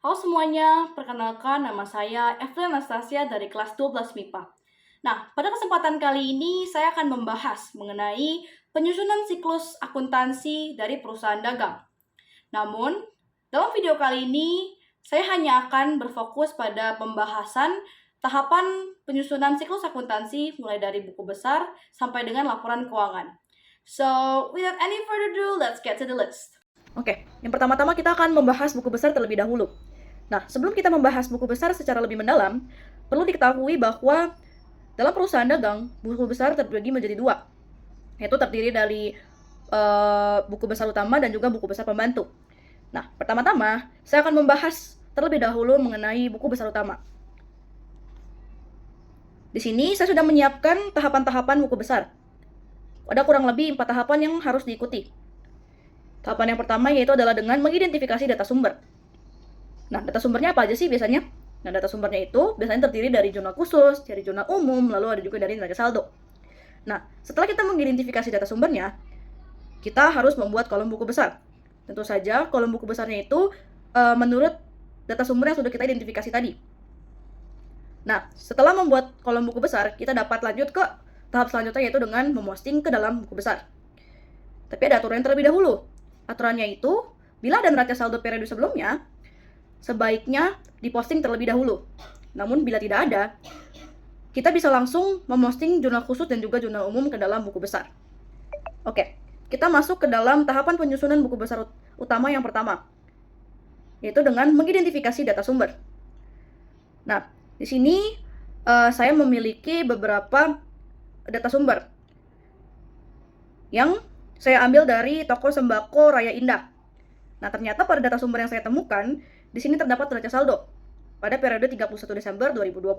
Halo semuanya, perkenalkan nama saya Evelyn Anastasia dari kelas 12 MIPA. Nah, pada kesempatan kali ini saya akan membahas mengenai penyusunan siklus akuntansi dari perusahaan dagang. Namun, dalam video kali ini saya hanya akan berfokus pada pembahasan tahapan penyusunan siklus akuntansi mulai dari buku besar sampai dengan laporan keuangan. So, without any further ado, let's get to the list. Oke, yang pertama-tama kita akan membahas buku besar terlebih dahulu. Nah, sebelum kita membahas buku besar secara lebih mendalam, perlu diketahui bahwa dalam perusahaan dagang, buku besar terbagi menjadi dua, yaitu terdiri dari buku besar utama dan juga buku besar pembantu. Nah, pertama-tama, saya akan membahas terlebih dahulu mengenai buku besar utama. Di sini saya sudah menyiapkan tahapan-tahapan buku besar. Ada kurang lebih 4 tahapan yang harus diikuti. Tahapan yang pertama yaitu adalah dengan mengidentifikasi data sumber. Nah, data sumbernya apa aja sih biasanya? Nah, data sumbernya itu biasanya terdiri dari jurnal khusus, dari jurnal umum, lalu ada juga dari neraca saldo. Nah, setelah kita mengidentifikasi data sumbernya, kita harus membuat kolom buku besar. Tentu saja, kolom buku besarnya itu menurut data sumber yang sudah kita identifikasi tadi. Nah, setelah membuat kolom buku besar, kita dapat lanjut ke tahap selanjutnya yaitu dengan memposting ke dalam buku besar. Tapi ada aturan yang terlebih dahulu. Aturannya itu, bila ada neraca saldo periode sebelumnya, sebaiknya diposting terlebih dahulu. Namun bila tidak ada, kita bisa langsung memposting jurnal khusus dan juga jurnal umum ke dalam buku besar. Oke, kita masuk ke dalam tahapan penyusunan buku besar utama yang pertama, yaitu dengan mengidentifikasi data sumber. Nah, di sini saya memiliki beberapa data sumber yang saya ambil dari toko sembako Raya Indah. Nah, ternyata pada data sumber yang saya temukan, di sini terdapat neraca saldo pada periode 31 Desember 2020.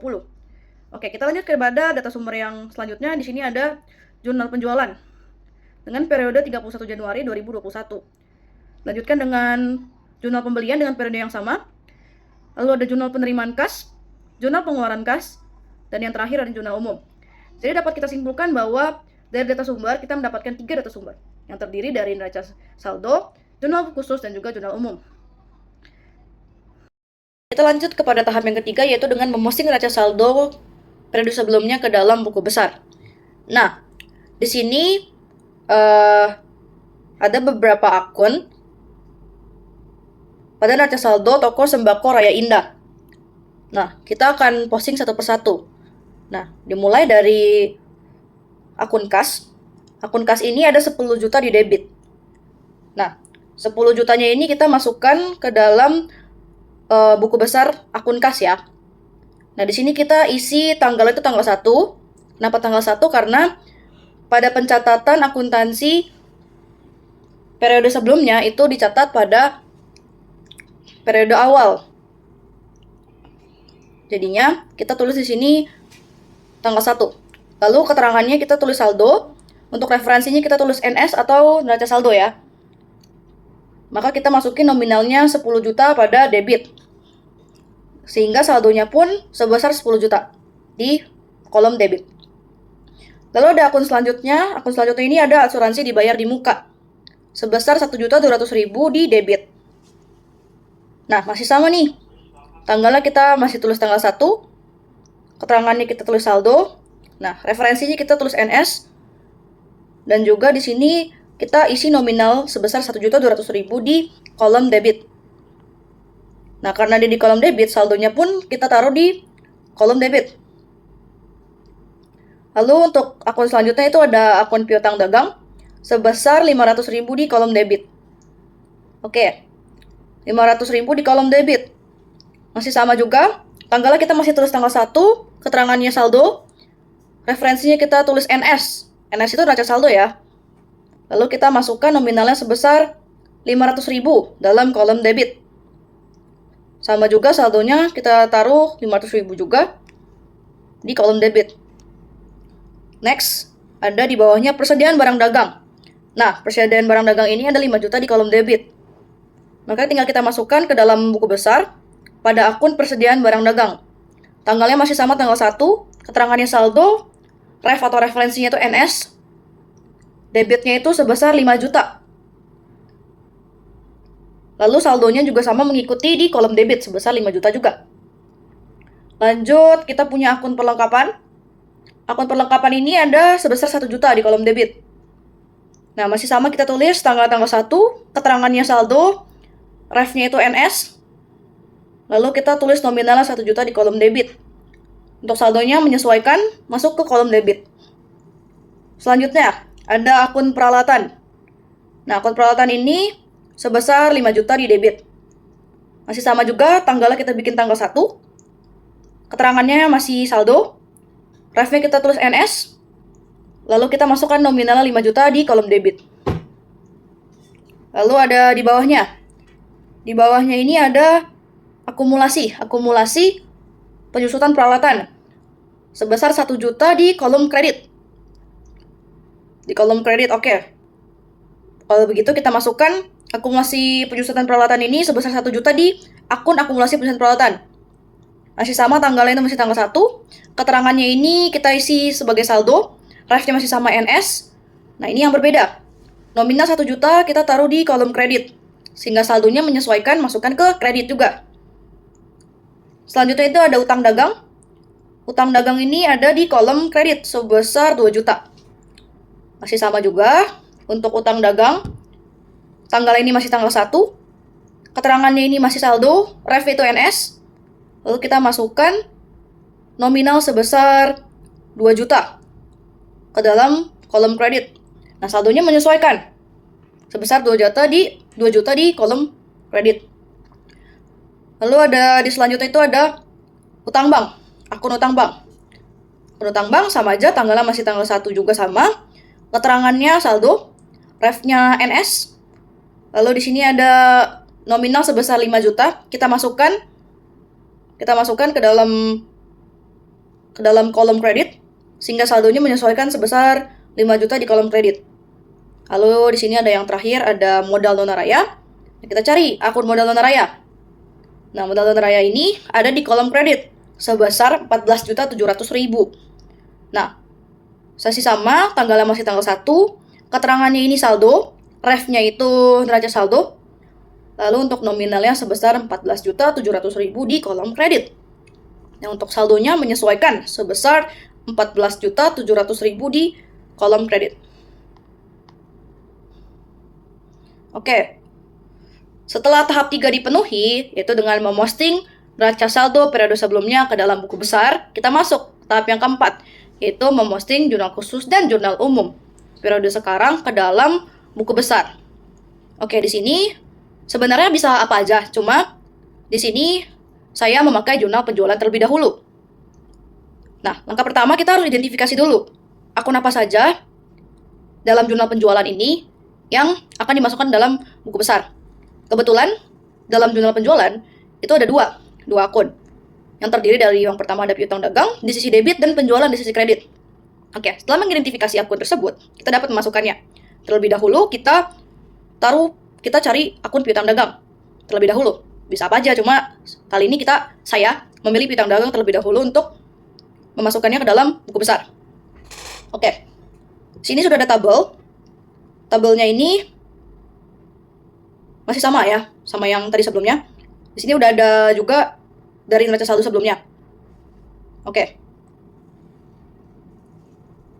Oke, kita lanjut kepada data sumber yang selanjutnya. Di sini ada jurnal penjualan dengan periode 31 Januari 2021. Lanjutkan dengan jurnal pembelian dengan periode yang sama. Lalu ada jurnal penerimaan kas, jurnal pengeluaran kas, dan yang terakhir ada jurnal umum. Jadi dapat kita simpulkan bahwa dari data sumber kita mendapatkan 3 data sumber yang terdiri dari neraca saldo, jurnal khusus, dan juga jurnal umum. Kita lanjut kepada tahap yang ketiga yaitu dengan memposting neraca saldo periode sebelumnya ke dalam buku besar. Nah, di sini ada beberapa akun pada neraca saldo toko sembako Raya Indah. Nah, kita akan posting satu persatu. Nah, dimulai dari akun kas. Akun kas ini ada 10 juta di debit. Nah, 10 jutanya ini kita masukkan ke dalam buku besar akun kas ya. Nah, di sini kita isi tanggal itu tanggal 1. Kenapa tanggal 1? Karena pada pencatatan akuntansi periode sebelumnya itu dicatat pada periode awal. Jadinya kita tulis di sini tanggal 1. Lalu keterangannya kita tulis saldo. Untuk referensinya kita tulis NS atau neraca saldo ya. Maka kita masukin nominalnya 10 juta pada debit. Sehingga saldonya pun sebesar 10 juta di kolom debit. Lalu ada akun selanjutnya. Akun selanjutnya ini ada asuransi dibayar di muka. Sebesar 1.200.000 di debit. Nah, masih sama nih. Tanggalnya kita masih tulis tanggal 1. Keterangannya kita tulis saldo. Nah, referensinya kita tulis NS. Dan juga di sini kita isi nominal sebesar 1.200.000 di kolom debit. Nah, karena dia di kolom debit, saldonya pun kita taruh di kolom debit. Lalu untuk akun selanjutnya itu ada akun piutang dagang sebesar 500.000 di kolom debit. Oke, 500.000 di kolom debit. Masih sama juga, tanggalnya kita masih tulis tanggal 1, keterangannya saldo, referensinya kita tulis NS. NS itu neraca saldo ya. Lalu kita masukkan nominalnya sebesar 500.000 dalam kolom debit. Sama juga saldonya kita taruh 500.000 juga di kolom debit. Next, ada di bawahnya persediaan barang dagang. Nah, persediaan barang dagang ini ada 5 juta di kolom debit. Maka tinggal kita masukkan ke dalam buku besar pada akun persediaan barang dagang. Tanggalnya masih sama tanggal 1, keterangannya saldo, ref atau referensinya itu NS, debitnya itu sebesar 5 juta. Lalu saldonya juga sama mengikuti di kolom debit sebesar 5 juta juga. Lanjut, kita punya akun perlengkapan. Akun perlengkapan ini ada sebesar 1 juta di kolom debit. Nah, masih sama kita tulis tanggal 1, keterangannya saldo, refnya itu NS. Lalu kita tulis nominalnya 1 juta di kolom debit. Untuk saldonya menyesuaikan masuk ke kolom debit. Selanjutnya, ada akun peralatan. Nah, akun peralatan ini sebesar 5 juta di debit. Masih sama juga, tanggalnya kita bikin tanggal 1. Keterangannya masih saldo. Refnya kita tulis NS. Lalu kita masukkan nominalnya 5 juta di kolom debit. Lalu ada di bawahnya. Di bawahnya ini ada akumulasi penyusutan peralatan. Sebesar 1 juta di kolom kredit. Di kolom kredit, oke. Kalau begitu kita masukkan akumulasi penyusutan peralatan ini sebesar 1 juta di akun akumulasi penyusutan peralatan. Masih sama, tanggalnya itu masih tanggal 1. Keterangannya ini kita isi sebagai saldo. Refnya masih sama NS. Nah, ini yang berbeda. Nominal 1 juta kita taruh di kolom kredit. Sehingga saldonya menyesuaikan masukkan ke kredit juga. Selanjutnya itu ada utang dagang. Utang dagang ini ada di kolom kredit sebesar 2 juta. Masih sama juga. Untuk utang dagang, tanggal ini masih tanggal 1. Keterangannya ini masih saldo, ref itu NS. Lalu kita masukkan nominal sebesar 2 juta ke dalam kolom kredit. Nah, saldonya menyesuaikan. Sebesar 2 juta di kolom kredit. Lalu ada di selanjutnya itu ada utang bank, akun utang bank. Akun utang bank sama aja, tanggalnya masih tanggal 1 juga sama. Keterangannya saldo, refnya NS. Lalu di sini ada nominal sebesar 5 juta. Kita masukkan ke dalam kolom kredit sehingga saldonya menyesuaikan sebesar 5 juta di kolom kredit. Lalu di sini ada yang terakhir, ada modal Donaraya. Kita cari akun modal Donaraya. Nah, modal Donaraya ini ada di kolom kredit sebesar 14.700.000. Nah, masih sama, tanggalnya masih tanggal 1. Keterangannya ini saldo, refnya itu neraca saldo. Lalu untuk nominalnya sebesar 14.700.000 di kolom kredit. Nah, untuk saldonya menyesuaikan sebesar 14.700.000 di kolom kredit. Oke. Setelah tahap 3 dipenuhi, yaitu dengan memosting neraca saldo periode sebelumnya ke dalam buku besar, kita masuk tahap yang keempat, yaitu memosting jurnal khusus dan jurnal umum periode sekarang ke dalam buku besar. Oke, di sini sebenarnya bisa apa aja, cuma di sini saya memakai jurnal penjualan terlebih dahulu. Nah, langkah pertama kita harus identifikasi dulu akun apa saja dalam jurnal penjualan ini yang akan dimasukkan dalam buku besar. Kebetulan dalam jurnal penjualan itu ada dua akun yang terdiri dari yang pertama ada piutang dagang di sisi debit dan penjualan di sisi kredit. Oke, setelah mengidentifikasi akun tersebut, kita dapat memasukkannya. Terlebih dahulu kita cari akun piutang dagang terlebih dahulu. Bisa apa aja, cuma kali ini saya memilih piutang dagang terlebih dahulu untuk memasukkannya ke dalam buku besar. Oke. Sini sudah ada tabel. Tabelnya ini masih sama ya, sama yang tadi sebelumnya. Di sini udah ada juga dari neraca saldo sebelumnya. Oke,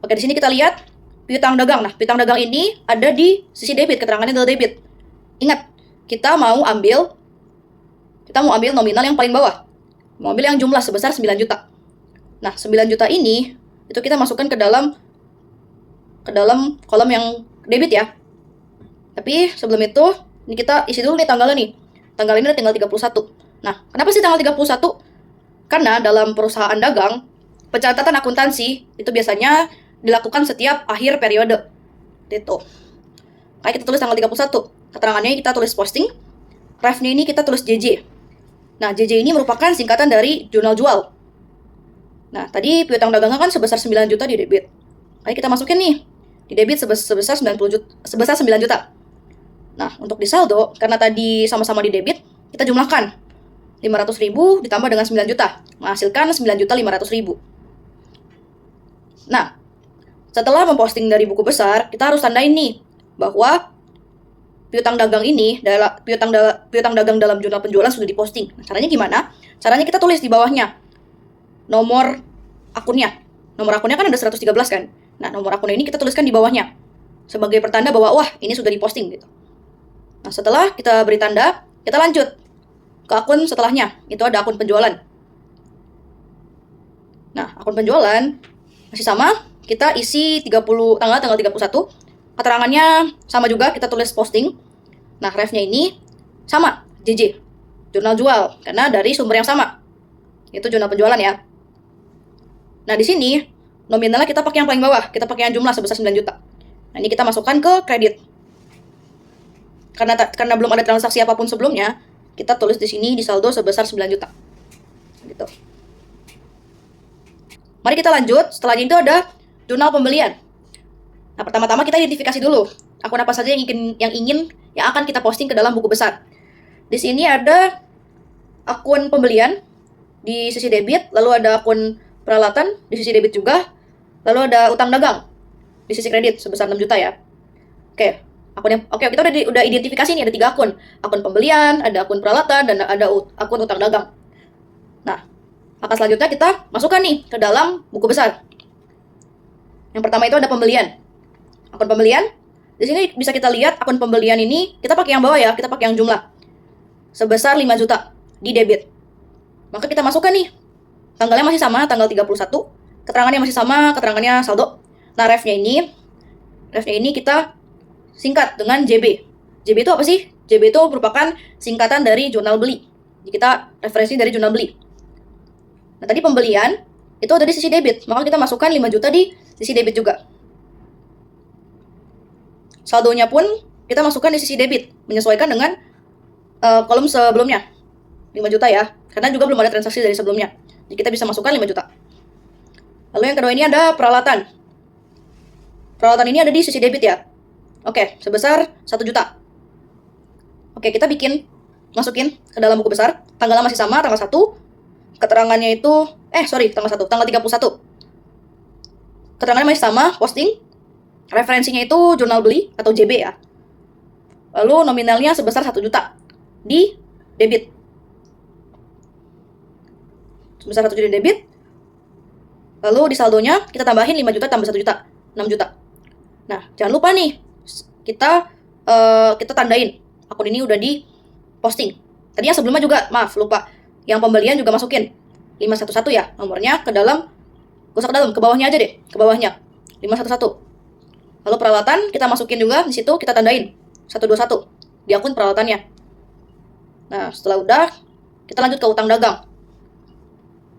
di sini kita lihat piutang dagang. Nah, piutang dagang ini ada di sisi debit, keterangannya adalah debit. Ingat, kita mau ambil nominal yang paling bawah. Mau ambil yang jumlah sebesar 9 juta. Nah, 9 juta ini itu kita masukkan ke dalam kolom yang debit ya. Tapi sebelum itu, ini kita isi dulu nih tanggalnya nih. Tanggal ini ada tanggal 31. Nah, kenapa sih tanggal 31? Karena dalam perusahaan dagang, pencatatan akuntansi itu biasanya dilakukan setiap akhir periode. Itu. Kayak kita tulis tanggal 31. Keterangannya kita tulis posting. Refnya ini kita tulis JJ. Nah, JJ ini merupakan singkatan dari jurnal jual. Nah, tadi piutang dagangnya kan sebesar 9 juta di debit. Kayak kita masukin nih. Di debit sebesar 9 juta. Nah, untuk di saldo, karena tadi sama-sama di debit, kita jumlahkan 500.000 ditambah dengan 9 juta, menghasilkan 9.500.000. Nah, setelah memposting dari buku besar, kita harus tandain nih, bahwa piutang dagang ini, piutang dagang dalam jurnal penjualan sudah diposting. Nah, caranya gimana? Caranya kita tulis di bawahnya nomor akunnya. Nomor akunnya kan ada 113 kan? Nah, nomor akunnya ini kita tuliskan di bawahnya sebagai pertanda bahwa wah, ini sudah diposting gitu. Nah, setelah kita beri tanda, kita lanjut ke akun setelahnya. Itu ada akun penjualan. Nah, akun penjualan masih sama, kita isi tanggal 31. Keterangannya sama juga, kita tulis posting. Nah, refnya ini sama, JJ, jurnal jual, karena dari sumber yang sama. Itu jurnal penjualan ya. Nah, di sini nominalnya kita pakai yang paling bawah, kita pakai yang jumlah sebesar 9 juta. Nah, ini kita masukkan ke kredit. Karena belum ada transaksi apapun sebelumnya, kita tulis di sini di saldo sebesar 9 juta. Gitu. Mari kita lanjut, setelahnya itu ada jurnal pembelian. Nah, pertama-tama kita identifikasi dulu akun apa saja yang akan kita posting ke dalam buku besar. Di sini ada akun pembelian di sisi debit, lalu ada akun peralatan di sisi debit juga, lalu ada utang dagang di sisi kredit sebesar 6 juta ya. Oke, kita udah identifikasi nih, ada 3 akun. Akun pembelian, ada akun peralatan, dan ada akun utang dagang. Nah, maka selanjutnya kita masukkan nih ke dalam buku besar. Yang pertama itu ada pembelian. Akun pembelian, di sini bisa kita lihat akun pembelian ini, kita pakai yang bawah ya, kita pakai yang jumlah. Sebesar 5 juta di debit. Maka kita masukkan nih, tanggalnya masih sama, tanggal 31. Keterangannya masih sama, keterangannya saldo. Nah, refnya ini kita singkat dengan JB. JB itu apa sih? JB itu merupakan singkatan dari jurnal beli. Jadi kita referensi dari jurnal beli. Nah, tadi pembelian itu ada di sisi debit, maka kita masukkan 5 juta di sisi debit juga. Saldonya pun kita masukkan di sisi debit, menyesuaikan dengan kolom sebelumnya. 5 juta ya, karena juga belum ada transaksi dari sebelumnya. Jadi kita bisa masukkan 5 juta. Lalu yang kedua ini ada peralatan. Peralatan ini ada di sisi debit ya. Oke, sebesar 1 juta. Oke, kita masukin ke dalam buku besar. Tanggalnya masih sama, tanggal 1. Keterangannya itu, tanggal 31. Keterangannya masih sama, posting. Referensinya itu jurnal beli atau JB ya. Lalu nominalnya sebesar 1 juta di debit. Sebesar 1 juta di debit. Lalu di saldonya kita tambahin 5 juta tambah 1 juta, 6 juta. Nah, jangan lupa nih, kita tandain akun ini udah di posting. Tadi yang sebelumnya juga, maaf, lupa. Yang pembelian juga masukin 511 ya, nomornya ke dalam, ke bawahnya aja deh, ke bawahnya 511. Lalu peralatan kita masukin juga di situ, kita tandain 121 di akun peralatannya. Nah, setelah udah, kita lanjut ke utang dagang.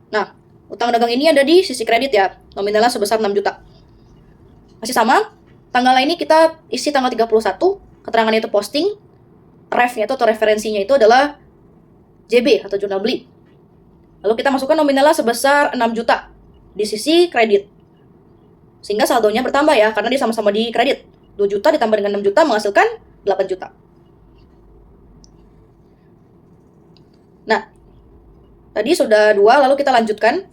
Nah, utang dagang ini ada di sisi kredit ya, nominalnya sebesar 6 juta. Masih sama, tanggalnya ini kita isi tanggal 31, keterangannya itu posting, refnya itu atau referensinya itu adalah JB atau jurnal beli. Lalu kita masukkan nominalnya sebesar 6 juta di sisi kredit. Sehingga saldonya bertambah ya, karena dia sama-sama di kredit. 2 juta ditambah dengan 6 juta menghasilkan 8 juta. Nah, tadi sudah 2, lalu kita lanjutkan.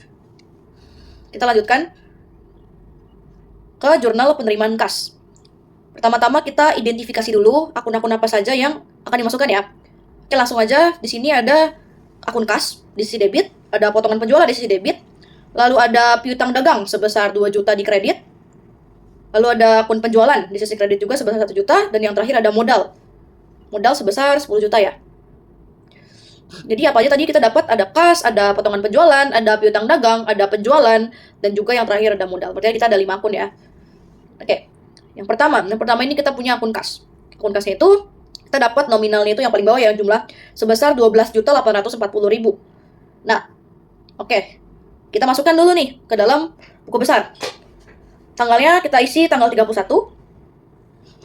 Ke jurnal penerimaan kas. Pertama-tama kita identifikasi dulu akun-akun apa saja yang akan dimasukkan ya. Oke, langsung aja. Di sini ada akun kas di sisi debit, ada potongan penjualan di sisi debit, lalu ada piutang dagang sebesar 2 juta di kredit, lalu ada akun penjualan di sisi kredit juga sebesar 1 juta, dan yang terakhir ada modal sebesar 10 juta ya. Jadi apa aja tadi kita dapat, ada kas, ada potongan penjualan, ada piutang dagang, ada penjualan, dan juga yang terakhir ada modal. Berarti kita ada 5 akun ya. Oke, yang pertama ini kita punya akun kas. Akun kasnya itu kita dapat nominalnya itu yang paling bawah ya, jumlah sebesar 12.840.000. Nah, oke. Kita masukkan dulu nih ke dalam buku besar. Tanggalnya kita isi tanggal 31.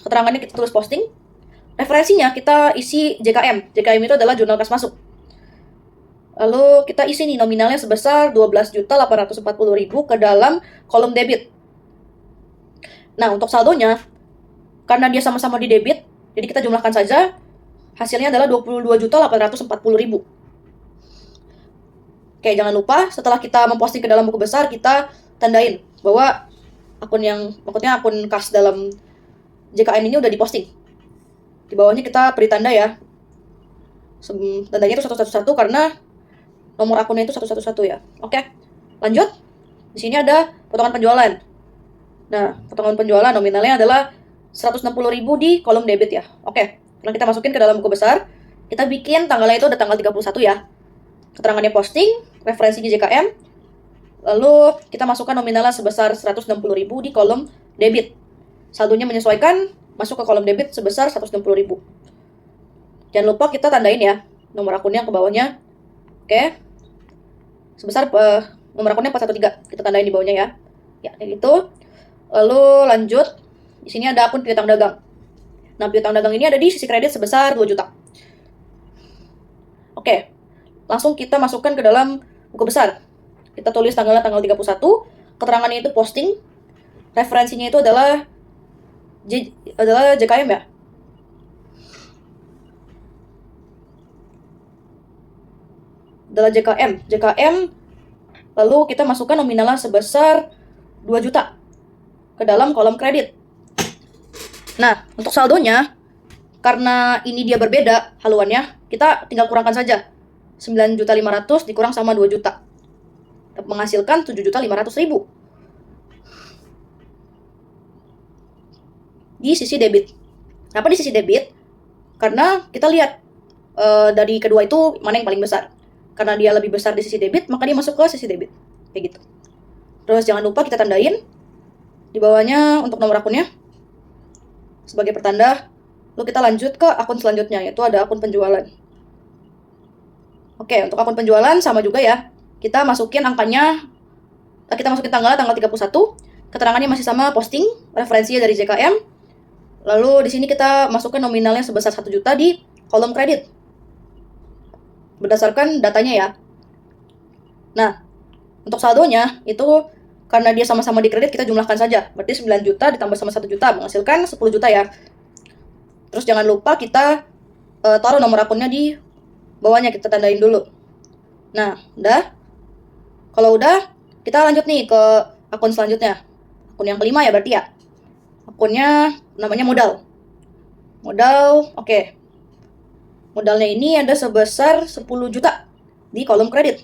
Keterangannya kita tulis posting. Referensinya kita isi JKM. JKM itu adalah jurnal kas masuk. Lalu kita isi nih nominalnya sebesar 12.840.000 ke dalam kolom debit. Nah, untuk saldonya, karena dia sama-sama di debit, jadi kita jumlahkan saja, hasilnya adalah 22.840.000. Oke, jangan lupa setelah kita memposting ke dalam buku besar, kita tandain bahwa akun kas dalam JKM ini udah diposting. Di bawahnya kita beri tanda ya. Tandanya itu 111 karena nomor akunnya itu 111 ya. Oke, lanjut. Di sini ada potongan penjualan. Nah, potongan penjualan nominalnya adalah 160.000 di kolom debit ya. Oke, sekarang kita masukin ke dalam buku besar. Kita bikin tanggalnya itu ada tanggal 31 ya. Keterangannya posting, referensinya JKM. Lalu kita masukkan nominalnya sebesar 160.000 di kolom debit. Saldonya menyesuaikan, masuk ke kolom debit sebesar 160.000. Jangan lupa kita tandain ya nomor akunnya ke bawahnya. Oke. Sebesar nomor akunnya 413. Kita tandain di bawahnya ya. Ya, kayak gitu. Lalu lanjut. Di sini ada akun piutang dagang. Nah, piutang dagang ini ada di sisi kredit sebesar 2 juta. Oke. Langsung kita masukkan ke dalam buku besar. Kita tulis tanggalnya tanggal 31. Keterangannya itu posting. Referensinya itu adalah JKM ya. Adalah JKM. Lalu kita masukkan nominalnya sebesar 2 juta ke dalam kolom kredit. Nah, untuk saldonya, karena ini dia berbeda haluannya, kita tinggal kurangkan saja. 9.500.000 dikurang sama 2 juta. Menghasilkan 7.500.000. Di sisi debit. Kenapa di sisi debit? Karena kita lihat dari kedua itu mana yang paling besar. Karena dia lebih besar di sisi debit, maka dia masuk ke sisi debit. Kayak gitu. Terus jangan lupa kita tandain di bawahnya untuk nomor akunnya sebagai pertanda. Lalu kita lanjut ke akun selanjutnya, yaitu ada akun penjualan. Oke, untuk akun penjualan sama juga ya. Kita masukin angkanya, kita masukin tanggal 31. Keterangannya masih sama, posting, referensinya dari JKM. Lalu di sini kita masukkan nominalnya sebesar 1 juta di kolom kredit. Berdasarkan datanya ya. Nah, untuk saldonya itu karena dia sama-sama di kredit, kita jumlahkan saja. Berarti 9 juta ditambah sama 1 juta menghasilkan 10 juta ya. Terus jangan lupa kita taruh nomor akunnya di bawahnya, kita tandain dulu. Nah, udah. Kalau udah, kita lanjut nih ke akun selanjutnya. Akun yang kelima ya berarti ya. Akunnya namanya modal. Modal, oke. Modalnya ini ada sebesar 10 juta di kolom kredit.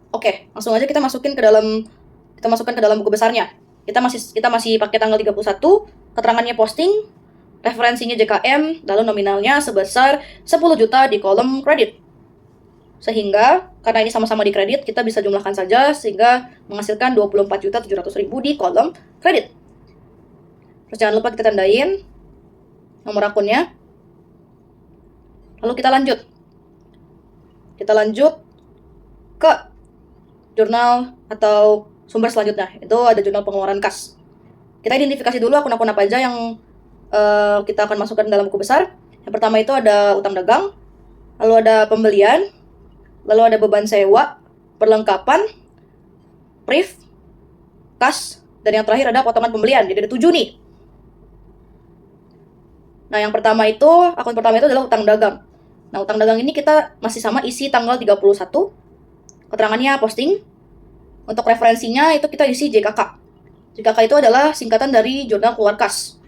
Oke, langsung aja kita masukkan ke dalam buku besarnya. Kita masih pakai tanggal 31, keterangannya posting, referensinya JKM, lalu nominalnya sebesar 10 juta di kolom kredit. Sehingga karena ini sama-sama di kredit, kita bisa jumlahkan saja sehingga menghasilkan 24.700.000 di kolom kredit. Terus jangan lupa kita tandain nomor akunnya. Lalu kita lanjut. Kita lanjut ke jurnal atau sumber selanjutnya. Itu ada jurnal pengeluaran kas. Kita identifikasi dulu akun-akun apa aja yang kita akan masukkan dalam buku besar. Yang pertama itu ada utang dagang, lalu ada pembelian, lalu ada beban sewa, perlengkapan, priv, kas, dan yang terakhir ada potongan pembelian. Jadi ada 7 nih. Nah, akun pertama itu adalah utang dagang. Nah, utang dagang ini kita masih sama isi tanggal 31. Keterangannya posting. Untuk referensinya itu kita isi JKK. JKK itu adalah singkatan dari jurnal keluar kas.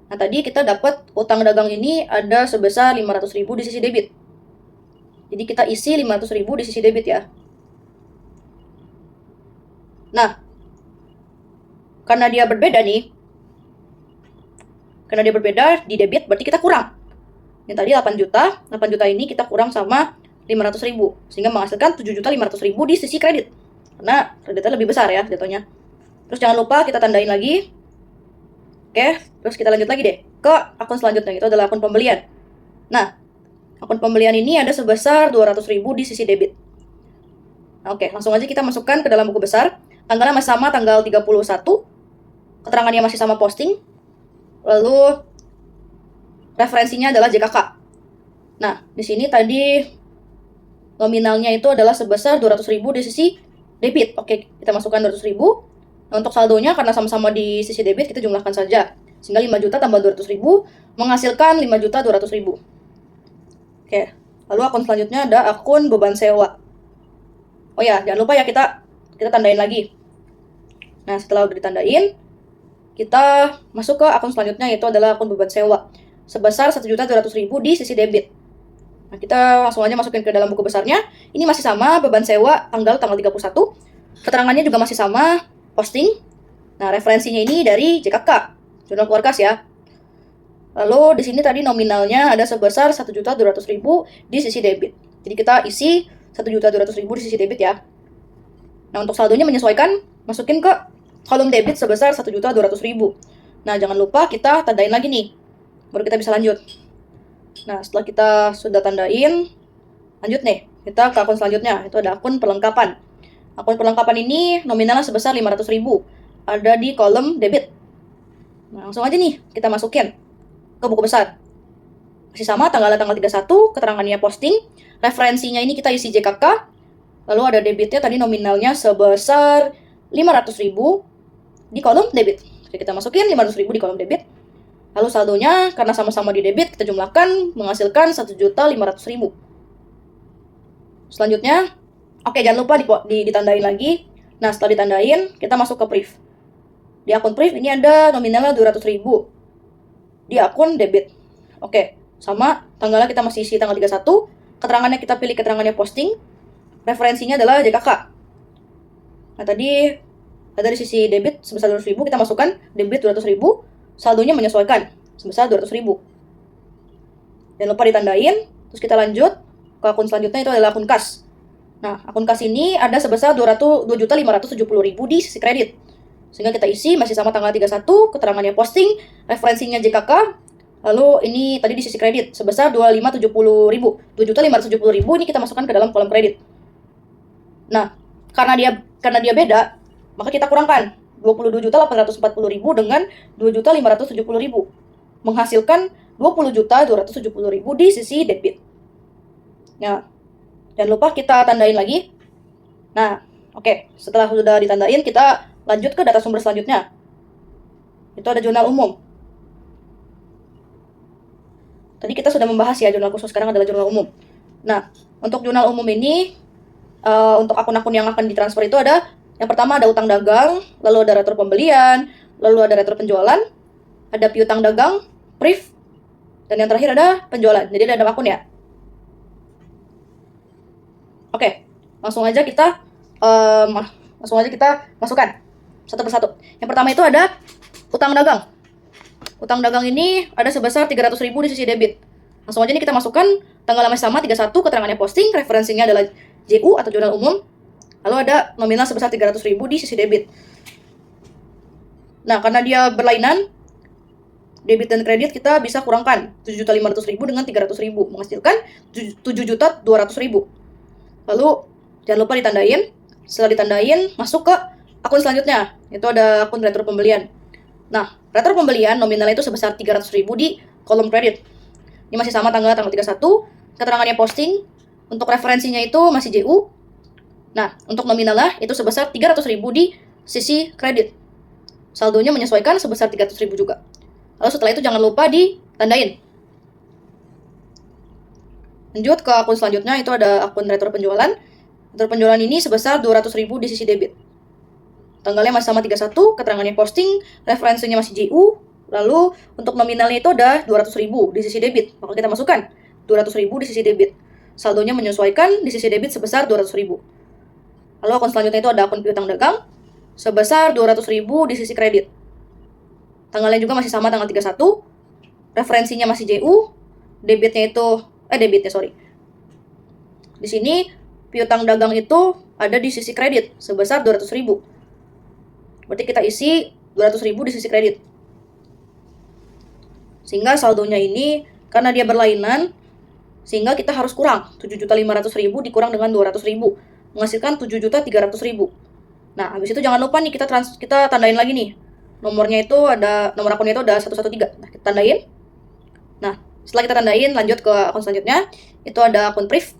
Nah, tadi kita dapat utang dagang ini ada sebesar 500.000 di sisi debit. Jadi kita isi 500.000 di sisi debit ya. Nah, karena dia berbeda di debit, berarti kita kurang. Yang tadi 8 juta ini kita kurang sama 500.000. Sehingga menghasilkan 7.500.000 di sisi kredit. Karena kreditnya lebih besar ya jatuhnya. Terus jangan lupa kita tandain lagi. Oke, terus kita lanjut lagi deh ke akun selanjutnya, itu adalah akun pembelian. Nah, akun pembelian ini ada sebesar 200.000 di sisi debit. Nah, oke, langsung aja kita masukkan ke dalam buku besar. Tanggalnya masih sama, tanggal 31. Keterangannya masih sama, posting. Lalu referensinya adalah JKK. Nah, di sini tadi nominalnya itu adalah sebesar 200.000 di sisi debit. Oke, kita masukkan 200.000. Nah, untuk saldonya karena sama-sama di sisi debit, kita jumlahkan saja. Sehingga 5 juta tambah 200.000 menghasilkan 5.200.000. Oke, lalu akun selanjutnya ada akun beban sewa. Oh ya, jangan lupa ya kita tandain lagi. Nah, setelah udah ditandain, kita masuk ke akun selanjutnya, yaitu adalah akun beban sewa. sebesar 1.200.000 di sisi debit. Nah, kita langsung aja masukin ke dalam buku besarnya. Ini masih sama, beban sewa tanggal 31. Keterangannya juga masih sama, posting. Nah, referensinya ini dari JKK, Jurnal Keluarga ya. Lalu di sini tadi nominalnya ada sebesar 1.200.000 di sisi debit. Jadi kita isi 1.200.000 di sisi debit ya. Nah, untuk saldonya menyesuaikan, masukin ke kolom debit sebesar 1.200.000. Nah, jangan lupa kita tandain lagi nih, baru kita bisa lanjut. Nah, setelah kita sudah tandain, lanjut nih, kita ke akun selanjutnya, itu ada akun perlengkapan. Akun perlengkapan ini nominalnya sebesar 500.000, ada di kolom debit. Nah, langsung aja nih, kita masukin ke buku besar. Masih sama, tanggal 31, keterangannya posting, referensinya ini kita isi JKK, lalu ada debitnya tadi nominalnya sebesar 500.000 di kolom debit. Oke, kita masukin 500.000 di kolom debit. Lalu saldonya, karena sama-sama di debit, kita jumlahkan menghasilkan 1.500.000. Selanjutnya, oke, jangan lupa ditandain lagi. Nah, setelah ditandain, kita masuk ke PRIV. Di akun PRIV ini ada nominalnya 200.000 di akun debit. Oke, sama, tanggalnya kita masih isi tanggal 31, keterangannya kita pilih keterangannya posting, referensinya adalah JKK. Nah, tadi ada di sisi debit sebesar 200.000, kita masukkan debit 200.000, saldonya menyesuaikan sebesar 200.000. Jangan lupa ditandain, terus kita lanjut ke akun selanjutnya, itu adalah akun kas. Nah, akun kas ini ada sebesar 2.570.000 di sisi kredit. Sehingga kita isi masih sama tanggal 31, keterangannya posting, referensinya JKK, lalu ini tadi di sisi kredit sebesar 2.570.000. 2.570.000 ini kita masukkan ke dalam kolom kredit. Nah, karena dia beda, maka kita kurangkan 22.840.000 dengan 2.570.000, menghasilkan 20.270.000 di sisi debit. Nah, jangan lupa kita tandain lagi. Nah, oke, setelah sudah ditandain, kita lanjut ke data sumber selanjutnya. Itu ada jurnal umum. Tadi kita sudah membahas ya jurnal khusus, sekarang adalah jurnal umum. Nah, untuk jurnal umum ini, untuk akun-akun yang akan ditransfer itu ada, yang pertama ada utang dagang, lalu ada retro pembelian, lalu ada retro penjualan, ada piutang dagang, PRIV, dan yang terakhir ada penjualan. Jadi ada 6 akun ya. Oke, langsung aja kita masukkan satu persatu. Yang pertama itu ada utang dagang. Utang dagang ini ada sebesar 300.000 di sisi debit. Langsung aja nih kita masukkan tanggal masih sama 31, keterangannya posting, referensinya adalah JU atau jurnal umum. Lalu ada nominal sebesar 300.000 di sisi debit. Nah, karena dia berlainan, debit dan kredit kita bisa kurangkan 7.500.000 dengan 300.000, menghasilkan 7.200.000. Lalu, jangan lupa ditandain. Setelah ditandain, masuk ke akun selanjutnya. Itu ada akun retro pembelian. Nah, retro pembelian nominalnya itu sebesar 300.000 di kolom kredit. Ini masih sama tanggal 31, keterangannya posting, untuk referensinya itu masih JU. Nah, untuk nominalnya itu sebesar 300.000 di sisi kredit. Saldonya menyesuaikan sebesar 300.000 juga. Lalu setelah itu jangan lupa ditandain. Lanjut ke akun selanjutnya, itu ada akun retro penjualan. Retro penjualan ini sebesar 200.000 di sisi debit. Tanggalnya masih sama 31, keterangannya posting, referensinya masih JU. Lalu untuk nominalnya itu ada 200.000 di sisi debit. Maka kita masukkan 200.000 di sisi debit. Saldonya menyesuaikan di sisi debit sebesar 200.000. Lalu akun selanjutnya itu ada akun piutang dagang sebesar 200.000 di sisi kredit. Tanggalnya juga masih sama tanggal 31. Referensinya masih JU. Di sini piutang dagang itu ada di sisi kredit sebesar 200.000. Berarti kita isi 200.000 di sisi kredit. Sehingga saldonya ini karena dia berlainan, sehingga kita harus kurang 7.500.000 dikurang dengan 200.000. Menghasilkan 7.300.000. Nah, habis itu jangan lupa nih kita tandain lagi nih. Nomor akunnya itu ada 113. Nah, kita tandain. Nah, setelah kita tandain, lanjut ke akun selanjutnya. Itu ada akun PRIV.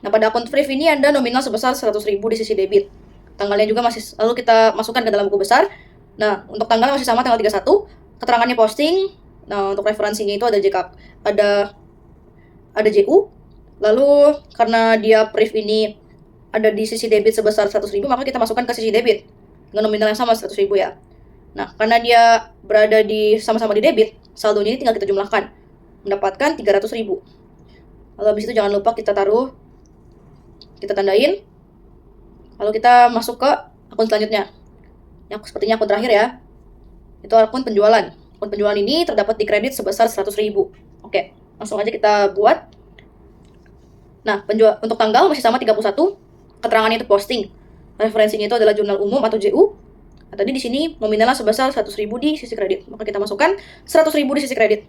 Nah, pada akun PRIV ini ada nominal sebesar 100.000 di sisi debit. Tanggalnya juga lalu kita masukkan ke dalam buku besar. Nah, untuk tanggalnya masih sama tanggal 31. Keterangannya posting. Nah, untuk referensinya itu ada ada JU. Lalu karena dia PRIV ini ada di sisi debit sebesar 100.000, maka kita masukkan ke sisi debit dengan nominal yang sama 100.000 ya. Nah, karena dia berada sama-sama di debit, saldonya ini tinggal kita jumlahkan. mendapatkan 300.000. Lalu habis itu jangan lupa kita taruh, kita tandain. Lalu kita masuk ke akun selanjutnya. Yang sepertinya akun terakhir ya. Itu akun penjualan. Akun penjualan ini terdapat di kredit sebesar 100.000. Oke, langsung aja kita buat. Nah, untuk tanggal masih sama 31. Keterangannya itu posting. Referensinya itu adalah jurnal umum atau JU. Nah, tadi di sini nominalnya sebesar 100.000 di sisi kredit. Maka kita masukkan 100.000 di sisi kredit.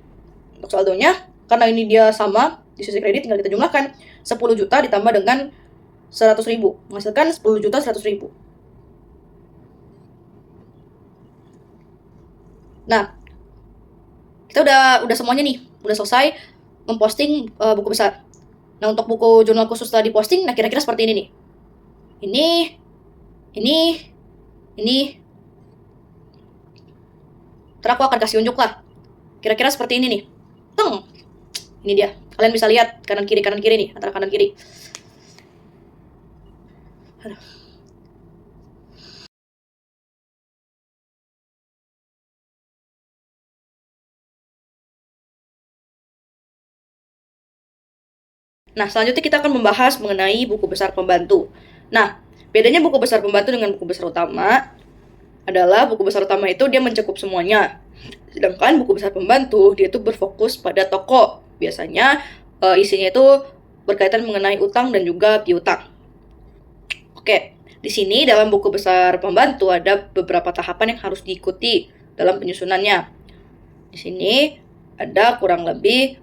Untuk saldonya, karena ini dia sama di sisi kredit, tinggal kita jumlahkan 10 juta ditambah dengan 100.000. Menghasilkan 10 juta 100.000. Nah, kita udah semuanya nih. Udah selesai memposting buku besar. Nah, untuk buku jurnal khusus setelah diposting, nah kira-kira seperti ini nih. Ini. Ntar aku akan kasih unjuk lah. Kira-kira seperti ini nih. Ini dia. Kalian bisa lihat kanan kiri nih, antara kanan kiri. Aduh. Nah, selanjutnya kita akan membahas mengenai buku besar pembantu. Nah, bedanya buku besar pembantu dengan buku besar utama adalah buku besar utama itu dia mencakup semuanya. Sedangkan buku besar pembantu dia itu berfokus pada toko. Biasanya isinya itu berkaitan mengenai utang dan juga piutang. Oke, di sini dalam buku besar pembantu ada beberapa tahapan yang harus diikuti dalam penyusunannya. Di sini ada kurang lebih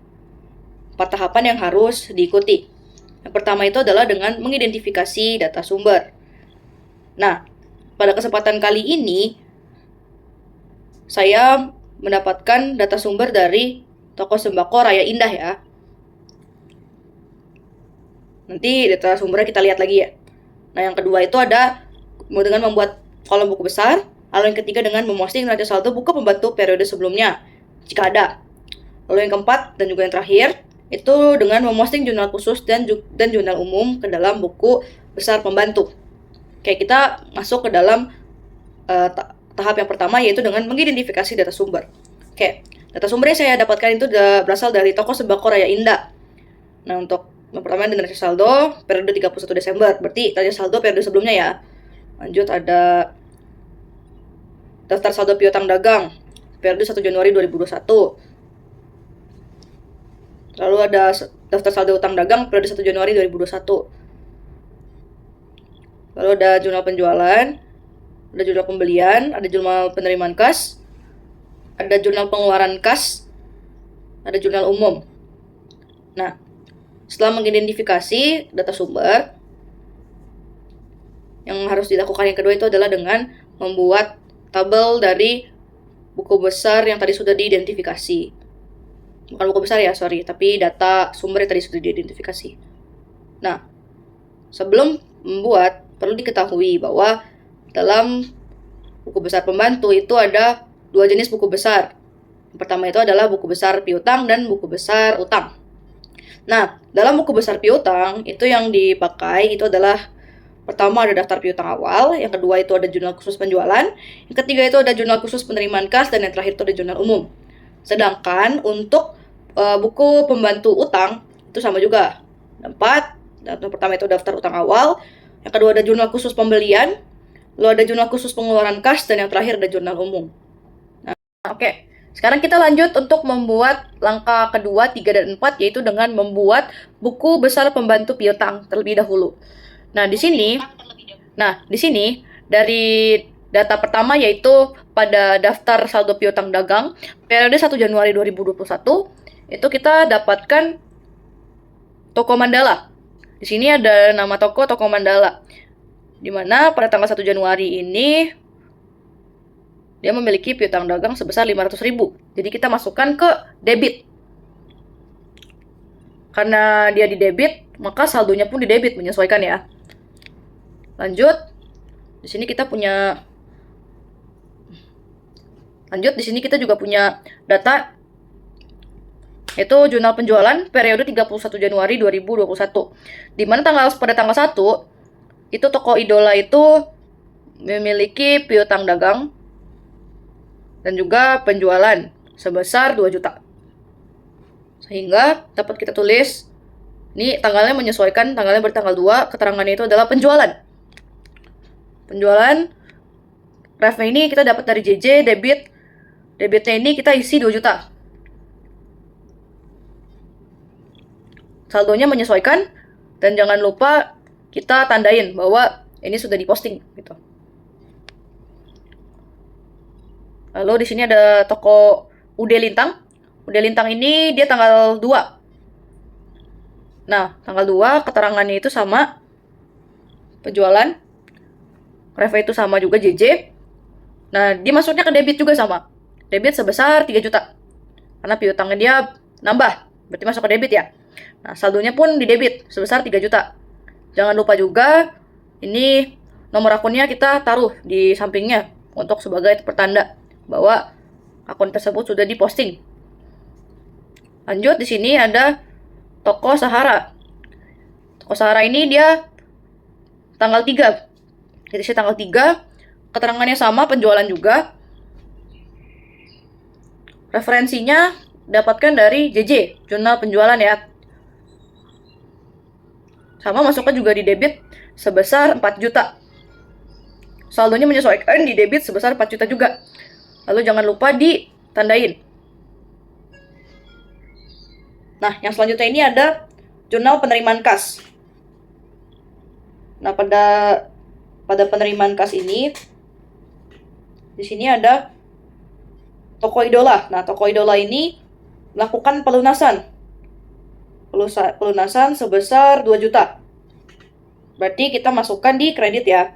4 tahapan yang harus diikuti. Yang pertama itu adalah dengan mengidentifikasi data sumber. Nah, pada kesempatan kali ini, saya mendapatkan data sumber dari toko sembako Raya Indah ya. Nanti data sumbernya kita lihat lagi ya. Nah, yang kedua itu ada dengan membuat kolom buku besar. Lalu yang ketiga dengan memposting neraca saldo buku pembantu periode sebelumnya, jika ada. Lalu yang keempat dan juga yang terakhir, itu dengan memposting jurnal khusus dan jurnal umum ke dalam buku besar pembantu. Oke, kita masuk ke dalam tahap yang pertama, yaitu dengan mengidentifikasi data sumber. Oke, data sumber yang saya dapatkan itu berasal dari toko sembako Raya Indah. Nah, untuk yang pertama dengan neraca saldo periode 31 Desember, berarti neraca saldo periode sebelumnya ya. Lanjut ada daftar saldo piutang dagang periode 1 Januari 2021. Lalu ada daftar saldo utang dagang periode 1 Januari 2021. Lalu ada jurnal penjualan, ada jurnal pembelian, ada jurnal penerimaan kas, ada jurnal pengeluaran kas, ada jurnal umum. Nah, setelah mengidentifikasi data sumber, yang harus dilakukan yang kedua itu adalah dengan membuat tabel dari buku besar yang tadi sudah diidentifikasi. Bukan buku besar ya, sorry, tapi data sumber yang tadi sudah diidentifikasi. Nah, sebelum membuat, perlu diketahui bahwa dalam buku besar pembantu itu ada 2 jenis buku besar. Yang pertama itu adalah buku besar piutang dan buku besar utang. Nah, dalam buku besar piutang, itu yang dipakai itu adalah pertama ada daftar piutang awal, yang kedua itu ada jurnal khusus penjualan, yang ketiga itu ada jurnal khusus penerimaan kas, dan yang terakhir itu ada jurnal umum. Sedangkan untuk buku pembantu utang itu sama juga. 4, yang pertama itu daftar utang awal, yang kedua ada jurnal khusus pembelian, lalu ada jurnal khusus pengeluaran kas, dan yang terakhir ada jurnal umum. Nah, oke. Sekarang kita lanjut untuk membuat langkah kedua, 3 dan 4, yaitu dengan membuat buku besar pembantu piutang terlebih dahulu. Nah, di sini dari data pertama yaitu pada daftar saldo piutang dagang periode 1 Januari 2021 itu kita dapatkan toko Mandala. Di sini ada nama toko Mandala. Di mana pada tanggal 1 Januari ini dia memiliki piutang dagang sebesar 500.000. Jadi kita masukkan ke debit. Karena dia di debit, maka saldonya pun di debit, menyesuaikan ya. Lanjut, di sini kita juga punya data yaitu jurnal penjualan periode 31 Januari 2021. Di mana pada tanggal 1 itu toko Idola itu memiliki piutang dagang dan juga penjualan sebesar 2 juta. Sehingga dapat kita tulis, ini tanggalnya menyesuaikan, tanggalnya bertanggal 2, keterangannya itu adalah penjualan. Penjualan, refnya ini kita dapat dari JJ, debitnya ini kita isi 2 juta. Saldonya menyesuaikan, dan jangan lupa kita tandain bahwa ini sudah diposting gitu. Lalu di sini ada toko UD Lintang. UD Lintang ini dia tanggal 2. Nah, tanggal 2 keterangannya itu sama penjualan. Reva itu sama juga JJ. Nah, dia masuknya ke debit juga sama. Debit sebesar 3 juta. Karena piutangnya dia nambah, berarti masuk ke debit ya. Nah, saldonya pun di debit sebesar 3 juta. Jangan lupa juga ini nomor akunnya kita taruh di sampingnya untuk sebagai pertanda bahwa akun tersebut sudah diposting. Lanjut, di sini ada toko Sahara. Toko Sahara ini dia tanggal 3. Jadi sih tanggal 3, keterangannya sama, penjualan juga. Referensinya dapatkan dari JJ, jurnal penjualan ya. Sama, masuknya juga di debit sebesar 4 juta. Saldonya menyesuaikan di debit sebesar 4 juta juga. Lalu jangan lupa ditandain. Nah, yang selanjutnya ini ada jurnal penerimaan kas. Nah, pada penerimaan kas ini, di sini ada toko idola. Nah, toko idola ini melakukan pelunasan sebesar 2 juta. Berarti kita masukkan di kredit ya.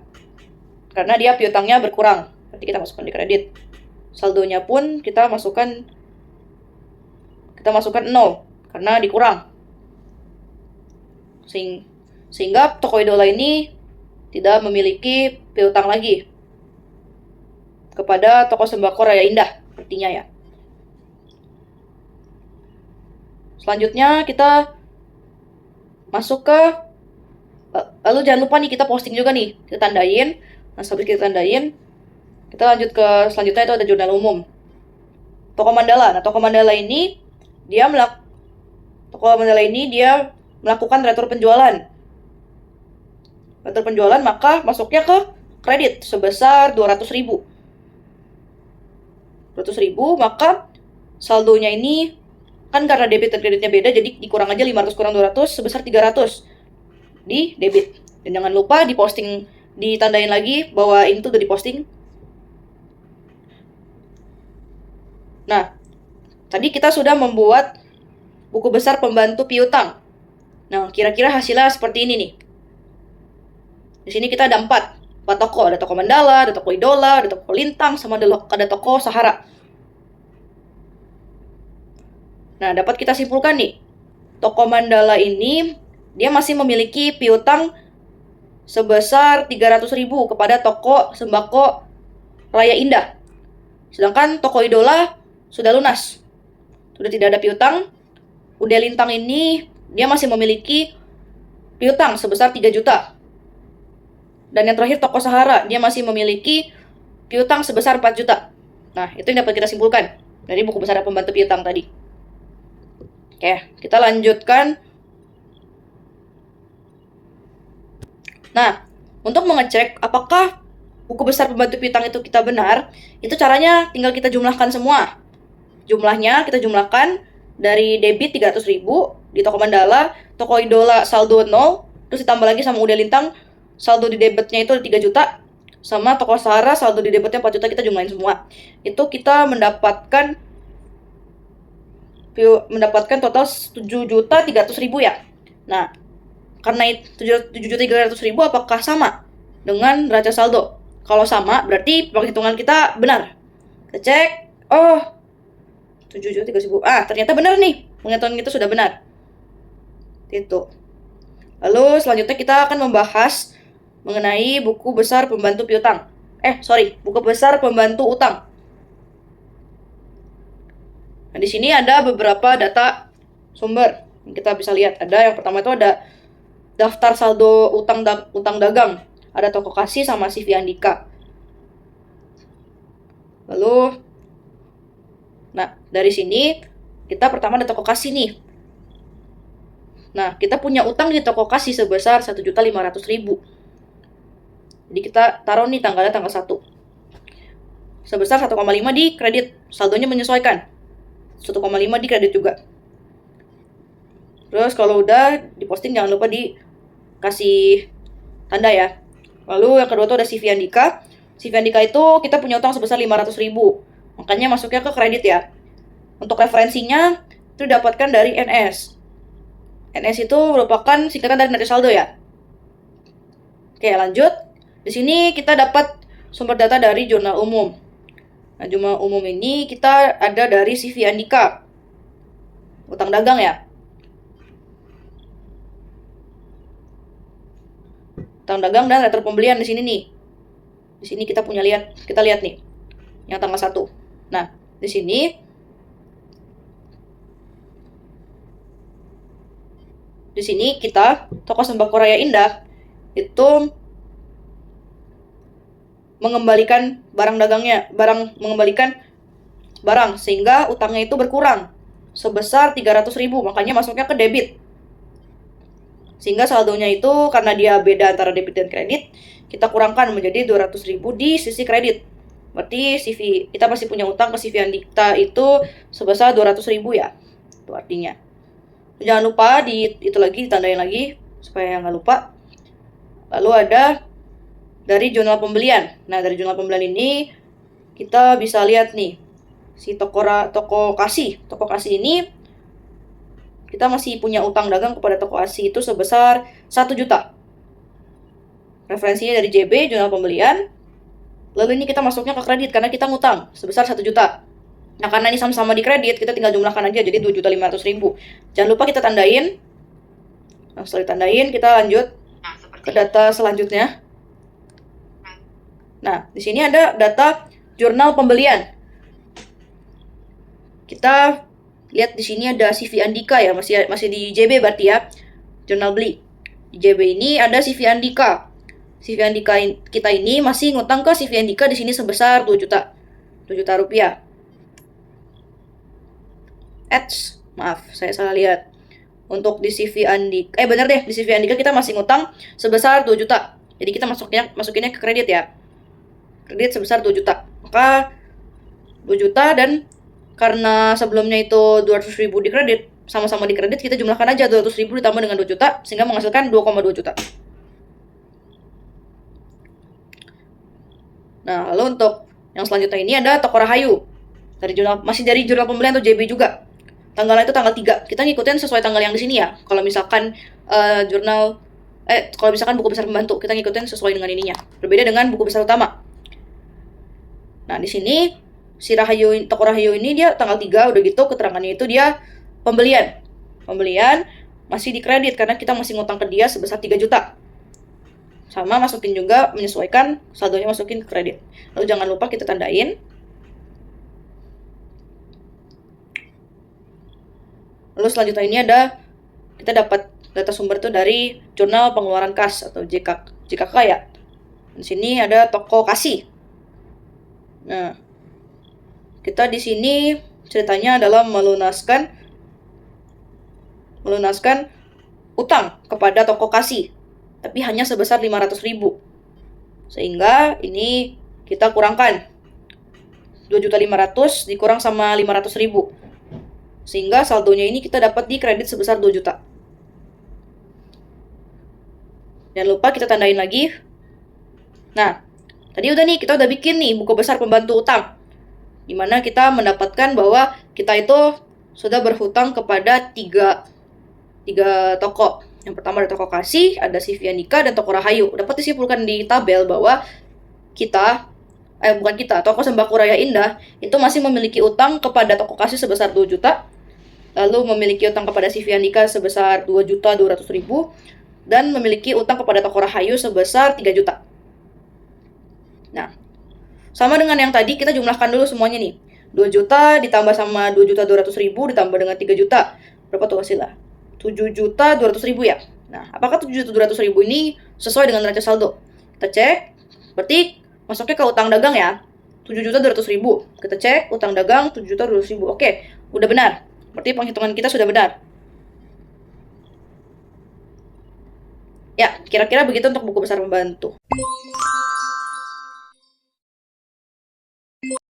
Karena dia piutangnya berkurang. Berarti kita masukkan di kredit. Saldonya pun kita masukkan 0 karena dikurang. Sehingga toko idola ini tidak memiliki piutang lagi kepada toko sembako Raya Indah, artinya ya. Selanjutnya kita masuk ke, lalu jangan lupa nih kita posting juga nih, kita tandain. Nah, setelah kita tandain, kita lanjut ke selanjutnya, itu ada jurnal umum. Toko Mandala. Nah, toko Mandala ini dia melakukan retur penjualan. Retur penjualan, maka masuknya ke kredit sebesar 200.000. 200.000, maka saldonya ini kan karena debit dan kreditnya beda, jadi dikurang aja 500 kurang 200 sebesar 300 di debit. Dan jangan lupa diposting, ditandain lagi bahwa ini tuh udah diposting. Nah, tadi kita sudah membuat buku besar pembantu piutang. Nah, kira-kira hasilnya seperti ini nih. Di sini kita ada 4 toko. Ada toko Mandala, ada toko Idola, ada toko Lintang, sama ada toko Sahara. Nah, dapat kita simpulkan nih. Toko Mandala ini dia masih memiliki piutang sebesar 300.000 kepada toko sembako Raya Indah. Sedangkan toko Idola sudah lunas. Sudah tidak ada piutang. UD Lintang ini dia masih memiliki piutang sebesar 3 juta. Dan yang terakhir toko Sahara, dia masih memiliki piutang sebesar 4 juta. Nah, itu yang dapat kita simpulkan dari buku besar pembantu piutang tadi. Oke, kita lanjutkan. Nah, untuk mengecek apakah buku besar pembantu piutang itu kita benar, itu caranya tinggal kita jumlahkan semua. Jumlahnya kita jumlahkan dari debit 300.000 di toko Mandala, toko Idola saldo 0, terus ditambah lagi sama UD Lintang, saldo di debitnya itu 3 juta, sama toko Sahara saldo di debitnya 4 juta, kita jumlahin semua. Itu kita mendapatkan total 7.300.000 ya. Nah, karena 7.300.000 apakah sama dengan neraca saldo? Kalau sama, berarti perhitungan kita benar. Kita cek, 7.300.000. Ternyata benar nih. Penghitungan itu sudah benar. Itu. Lalu selanjutnya kita akan membahas mengenai buku besar pembantu piutang. Buku besar pembantu utang. Nah, di sini ada beberapa data sumber yang kita bisa lihat. Ada yang pertama itu ada daftar saldo utang dagang. Ada toko Kasih sama CV Andika. Lalu, nah dari sini kita pertama ada toko Kasih nih. Nah, kita punya utang di toko kasih sebesar 1.500.000. Jadi kita taruh nih tanggalnya tanggal 1. Sebesar 1,5 di kredit. Saldonya menyesuaikan. 1,5 di kredit juga. Terus kalau udah diposting jangan lupa dikasih tanda ya. Lalu yang kedua tuh ada CV Andika. CV Andika itu kita punya utang sebesar 500.000. Makanya masuknya ke kredit ya. Untuk referensinya itu didapatkan dari NS. NS itu merupakan singkatan dari neraca saldo ya. Oke, lanjut. Di sini kita dapat sumber data dari jurnal umum. Nah, jurnal umum ini kita ada dari CV Andika. Utang dagang ya. Utang dagang dan letter pembelian di sini nih. Di sini kita lihat nih yang tanggal 1. Nah, di sini kita toko sembako Raya Indah itu mengembalikan barang sehingga utangnya itu berkurang sebesar 300.000, makanya masuknya ke debit. Sehingga saldonya itu karena dia beda antara debit dan kredit, kita kurangkan menjadi 200.000 di sisi kredit. Berarti kita masih punya utang ke CV Andika itu sebesar 200.000 ya. Itu artinya. Jangan lupa ditandain lagi supaya nggak lupa. Lalu ada dari jurnal pembelian. Nah, dari jurnal pembelian ini kita bisa lihat nih si toko kasih ini kita masih punya utang dagang kepada toko kasih itu sebesar 1 juta. Referensinya dari JB, jurnal pembelian. Lalu ini kita masuknya ke kredit karena kita ngutang sebesar 1 juta. Nah, karena ini sama-sama di kredit, kita tinggal jumlahkan aja jadi 2.500.000. Jangan lupa kita tandain. Nah, setelah ditandain, kita lanjut ke data selanjutnya. Nah, di sini ada data jurnal pembelian. Kita lihat di sini ada CV Andika ya, masih di JB berarti ya. Jurnal beli. Di JB ini ada CV Andika. CV Andika kita ini masih ngutang ke CV Andika di sini sebesar 2 juta. 2 juta rupiah. Maaf, saya salah lihat. Untuk di CV Andika, bener deh, di CV Andika kita masih ngutang sebesar 2 juta. Jadi kita masukinnya ke kredit ya. Kredit sebesar 2 juta. Maka 2 juta dan karena sebelumnya itu 200.000 di kredit, sama-sama di kredit, kita jumlahkan aja 200.000 ditambah dengan 2 juta sehingga menghasilkan 2,2 juta. Nah, lalu untuk yang selanjutnya ini ada toko Rahayu. Masih dari jurnal pembelian atau JB juga. Tanggalnya itu tanggal 3. Kita ngikutin sesuai tanggal yang di sini ya. Kalau misalkan kalau misalkan buku besar pembantu, kita ngikutin sesuai dengan ininya. Berbeda dengan buku besar utama. Nah, di sini toko Rahayu ini dia tanggal 3, udah gitu keterangannya itu dia pembelian. Pembelian masih di kredit karena kita masih ngutang ke dia sebesar 3 juta. Sama masukin juga menyesuaikan saldonya masukin ke kredit. Lalu jangan lupa kita tandain. Lalu selanjutnya ini kita dapat data sumber itu dari jurnal pengeluaran kas atau JKK ya. Di sini ada toko kasih. Nah, kita di sini ceritanya adalah melunaskan utang kepada toko kasih, tapi hanya sebesar 500.000. Sehingga ini kita kurangkan 2.500.000 dikurang sama 500.000. Sehingga saldonya ini kita dapat di kredit sebesar 2 juta. Jangan lupa kita tandain lagi. Nah, tadi kita udah bikin nih buku besar pembantu utang. Dimana kita mendapatkan bahwa kita itu sudah berhutang kepada tiga toko. Yang pertama ada toko kasih, ada CV Andika, dan toko Rahayu. Dapat disimpulkan di tabel bahwa toko sembako Raya Indah itu masih memiliki utang kepada toko kasih sebesar 2 juta. Lalu memiliki utang kepada CV Andika sebesar 2.200.000 dan memiliki utang kepada toko Rahayu sebesar 3 juta. Nah, sama dengan yang tadi kita jumlahkan dulu semuanya nih. 2 juta ditambah sama 2.200.000 ditambah dengan 3 juta. Berapa tuh hasilnya? 7.200.000 ya. Nah, apakah 7.200.000 ini sesuai dengan neraca saldo? Kita cek. Berarti masuknya ke utang dagang ya. 7.200.000. Kita cek utang dagang 7.200.000. Oke, udah benar. Berarti penghitungan kita sudah benar. Ya, kira-kira begitu untuk buku besar pembantu.